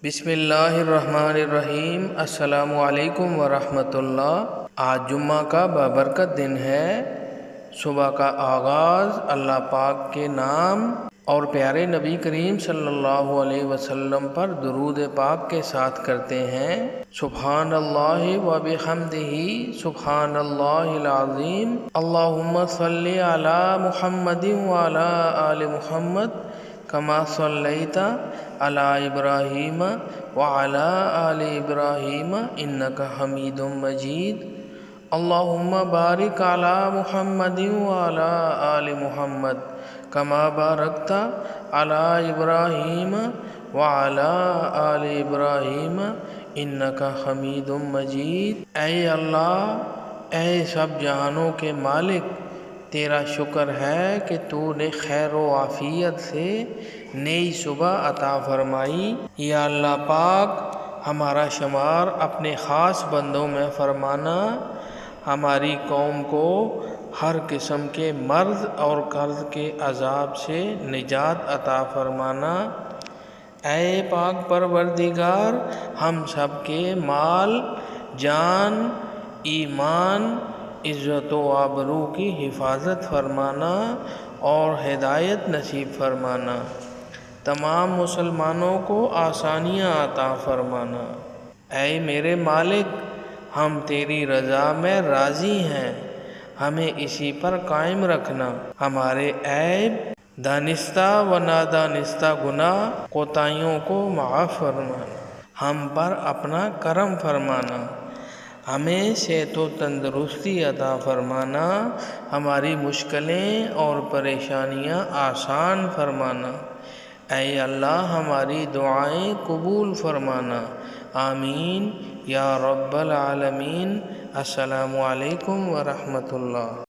بسم اللہ الرحمن الرحیم۔ السلام علیکم ورحمۃ اللہ۔ آج جمعہ کا بابرکت دن ہے۔ صبح کا آغاز اللہ پاک کے نام اور پیارے نبی کریم صلی اللہ علیہ وسلم پر درود پاک کے ساتھ کرتے ہیں۔ سبحان اللہ و بحمدہ سبحان اللہ العظیم۔ اللہم صلی علی محمد وعلی آل محمد کما صلیت علی ابراہیم وعلی آل ابراہیم انک حمید مجید۔ اللہم بارک علی محمد وعلی آل محمد کما بارکت علی ابراہیم وعلی آل ابراہیم انک حمید مجید۔ اے اللہ، اے سب جہانوں کے مالک، تیرا شکر ہے کہ تو نے خیر و عافیت سے نئی صبح عطا فرمائی۔ یا اللہ پاک، ہمارا شمار اپنے خاص بندوں میں فرمانا، ہماری قوم کو ہر قسم کے مرض اور قرض کے عذاب سے نجات عطا فرمانا۔ اے پاک پروردگار، ہم سب کے مال، جان، ایمان، عزت و آبرو کی حفاظت فرمانا اور ہدایت نصیب فرمانا۔ تمام مسلمانوں کو آسانیاں عطا فرمانا۔ اے میرے مالک، ہم تیری رضا میں راضی ہیں، ہمیں اسی پر قائم رکھنا۔ ہمارے عیب، دانستہ و نادانستہ گناہ کوتاہیوں کو معاف فرمانا، ہم پر اپنا کرم فرمانا، ہمیں صحت و تندرستی عطا فرمانا، ہماری مشکلیں اور پریشانیاں آسان فرمانا۔ اے اللہ، ہماری دعائیں قبول فرمانا۔ آمین یا رب العالمین۔ السلام علیکم ورحمۃ اللہ۔